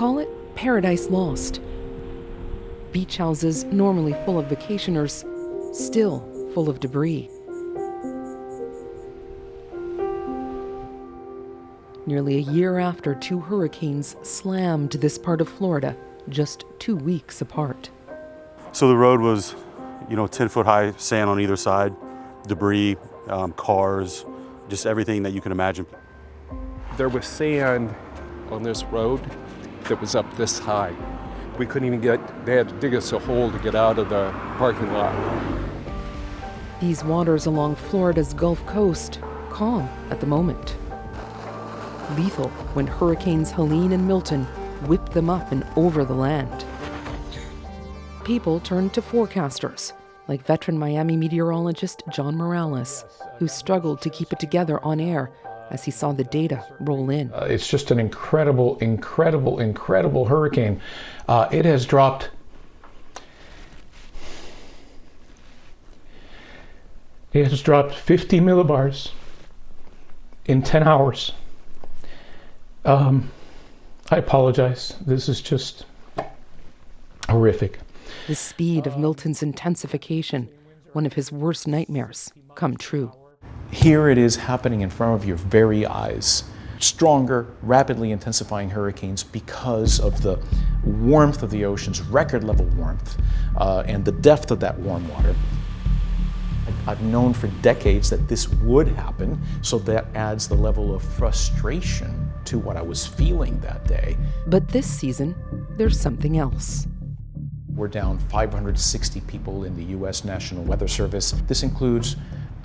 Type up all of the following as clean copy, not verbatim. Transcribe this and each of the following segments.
Call it paradise lost. Beach houses normally full of vacationers, still full of debris. Nearly a year after two hurricanes slammed this part of Florida, just 2 weeks apart. So the road was, 10-foot high sand on either side, debris, cars, just everything that you can imagine. There was sand on this road that was up this high. We couldn't even they had to dig us a hole to get out of the parking lot. These waters along Florida's Gulf Coast, calm at the moment. Lethal when hurricanes Helene and Milton whipped them up and over the land. People turned to forecasters, like veteran Miami meteorologist John Morales, who struggled to keep it together on air as he saw the data roll in. It's just an incredible, incredible, incredible hurricane. It has dropped It has dropped 50 millibars in 10 hours. I apologize. This is just horrific. The speed of Milton's intensification, one of his worst nightmares, come true. Here it is happening in front of your very eyes. Stronger, rapidly intensifying hurricanes because of the warmth of the ocean's record level warmth and the depth of that warm water. I've known for decades that this would happen, so that adds the level of frustration to what I was feeling that day. But this season, there's something else. We're down 560 people in the U.S. National Weather Service. This includes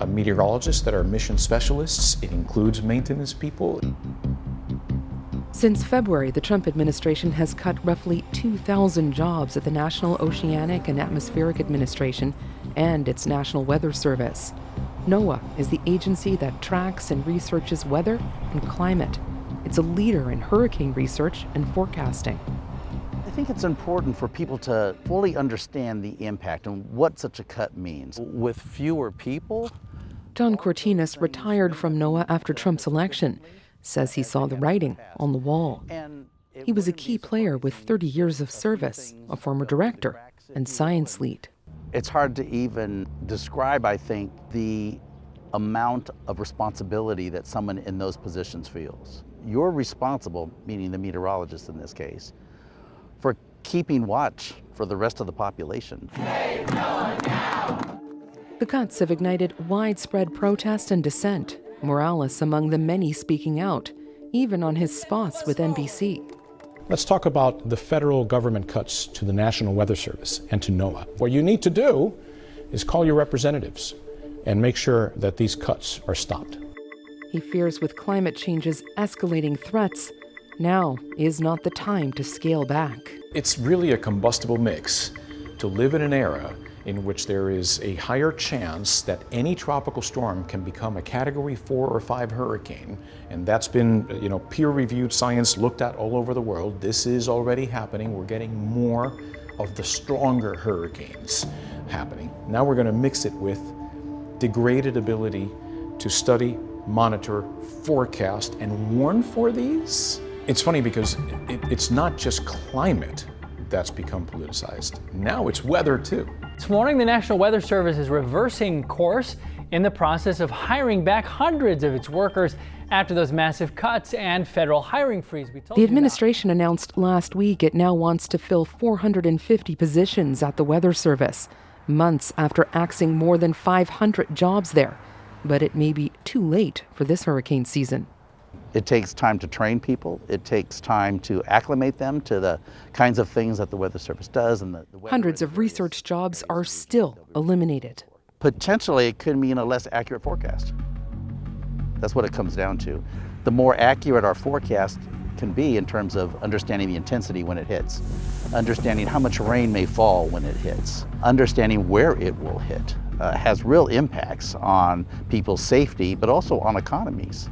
meteorologists that are mission specialists. It includes maintenance people. Since February, the Trump administration has cut roughly 2,000 jobs at the National Oceanic and Atmospheric Administration and its National Weather Service. NOAA is the agency that tracks and researches weather and climate. It's a leader in hurricane research and forecasting. I think it's important for people to fully understand the impact and what such a cut means. With fewer people... Don Cortinas retired from NOAA after Trump's election, says he saw the writing on the wall. He was a key player with 30 years of service, a former director and science lead. It's hard to even describe, I think, the amount of responsibility that someone in those positions feels. You're responsible, meaning the meteorologist in this case, for keeping watch for the rest of the population. The cuts have ignited widespread protest and dissent, Morales among the many speaking out, even on his spots with NBC. Let's talk about the federal government cuts to the National Weather Service and to NOAA. What you need to do is call your representatives and make sure that these cuts are stopped. He fears with climate change's escalating threats, now is not the time to scale back. It's really a combustible mix to live in an era in which there is a higher chance that any tropical storm can become a Category 4 or 5 hurricane, and that's been, peer-reviewed science looked at all over the world. This is already happening. We're getting more of the stronger hurricanes happening. Now we're going to mix it with degraded ability to study, monitor, forecast, and warn for these. It's funny because it's not just climate that's become politicized. Now it's weather too. This morning, the National Weather Service is reversing course in the process of hiring back hundreds of its workers after those massive cuts and federal hiring freeze we told you about. The administration announced last week it now wants to fill 450 positions at the Weather Service, months after axing more than 500 jobs there. But it may be too late for this hurricane season. It takes time to train people. It takes time to acclimate them to the kinds of things that the Weather Service does. And hundreds of research jobs are still eliminated. Potentially, it could mean a less accurate forecast. That's what it comes down to. The more accurate our forecast can be in terms of understanding the intensity when it hits, understanding how much rain may fall when it hits, understanding where it will hit, has real impacts on people's safety, but also on economies.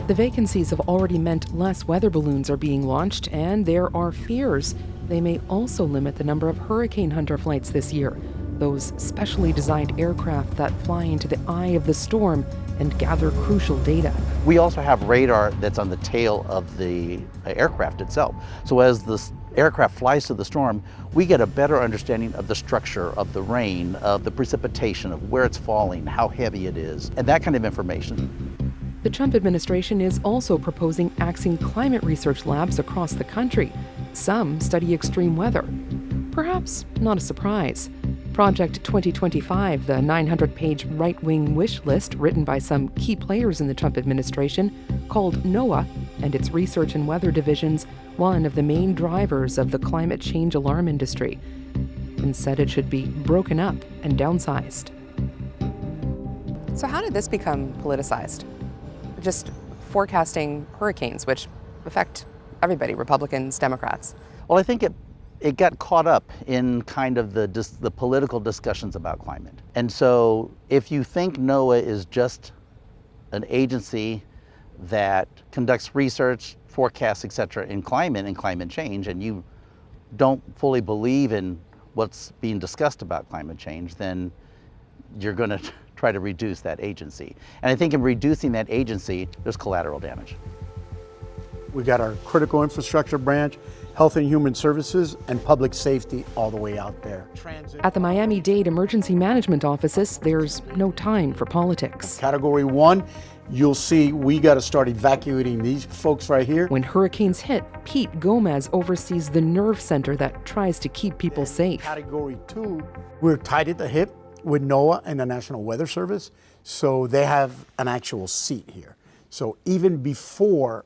The vacancies have already meant less weather balloons are being launched, and there are fears they may also limit the number of hurricane hunter flights this year, those specially designed aircraft that fly into the eye of the storm and gather crucial data. We also have radar that's on the tail of the aircraft itself. So as the aircraft flies through the storm, we get a better understanding of the structure of the rain, of the precipitation, of where it's falling, how heavy it is, and that kind of information. The Trump administration is also proposing axing climate research labs across the country. Some study extreme weather. Perhaps not a surprise. Project 2025, the 900-page right-wing wish list written by some key players in the Trump administration, called NOAA and its research and weather divisions one of the main drivers of the climate change alarm industry, and said it should be broken up and downsized. So how did this become politicized? Just forecasting hurricanes, which affect everybody, Republicans, Democrats. Well, I think it got caught up in kind of the political discussions about climate. And so if you think NOAA is just an agency that conducts research, forecasts, et cetera, in climate and climate change, and you don't fully believe in what's being discussed about climate change, then you're going to try to reduce that agency. And I think in reducing that agency, there's collateral damage. We got our critical infrastructure branch, Health and Human Services, and public safety all the way out there. At the Miami-Dade Emergency Management Offices, there's no time for politics. Category 1, you'll see we got to start evacuating these folks right here. When hurricanes hit, Pete Gomez oversees the nerve center that tries to keep people safe. Category 2, we're tied at the hip with NOAA and the National Weather Service, so they have an actual seat here. So even before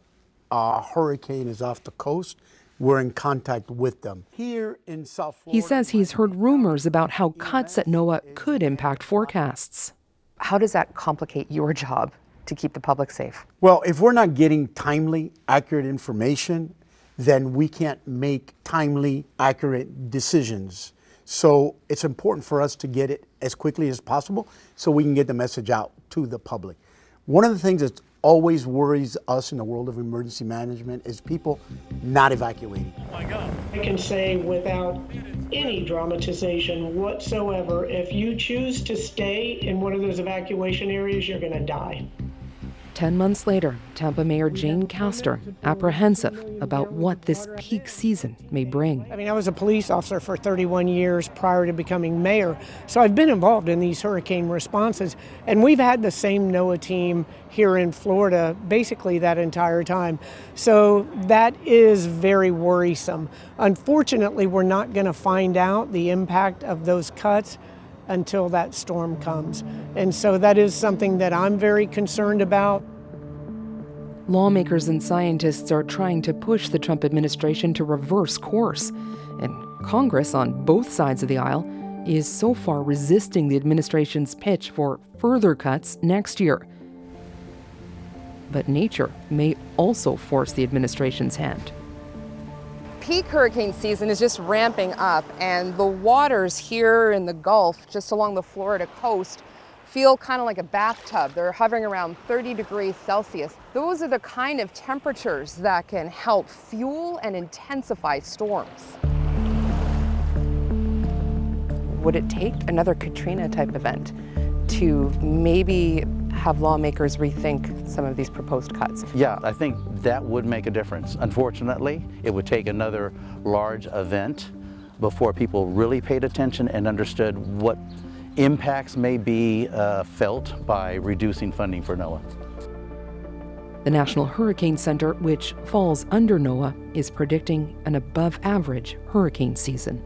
a hurricane is off the coast, we're in contact with them. Here in South Florida, He says he's heard rumors about how cuts at NOAA could impact forecasts. How does that complicate your job to keep the public safe? well, if we're not getting timely, accurate information, then we can't make timely, accurate decisions. So it's important for us to get it as quickly as possible so we can get the message out to the public. One of the things that always worries us in the world of emergency management is people not evacuating. I can say without any dramatization whatsoever, if you choose to stay in one of those evacuation areas, you're going to die. 10 months later, Tampa Mayor Jane Castor apprehensive about what this peak season may bring. I mean, I was a police officer for 31 years prior to becoming mayor, so I've been involved in these hurricane responses, and we've had the same NOAA team here in Florida basically that entire time. So that is very worrisome. Unfortunately, we're not going to find out the impact of those cuts until that storm comes. And so that is something that I'm very concerned about. Lawmakers and scientists are trying to push the Trump administration to reverse course. And Congress, on both sides of the aisle, is so far resisting the administration's pitch for further cuts next year. But nature may also force the administration's hand. Peak hurricane season is just ramping up, and the waters here in the Gulf, just along the Florida coast, feel kind of like a bathtub. They're hovering around 30 degrees Celsius. Those are the kind of temperatures that can help fuel and intensify storms. Would it take another Katrina type event to maybe have lawmakers rethink some of these proposed cuts? Yeah, I think that would make a difference. Unfortunately, it would take another large event before people really paid attention and understood what impacts may be felt by reducing funding for NOAA. The National Hurricane Center, which falls under NOAA, is predicting an above-average hurricane season.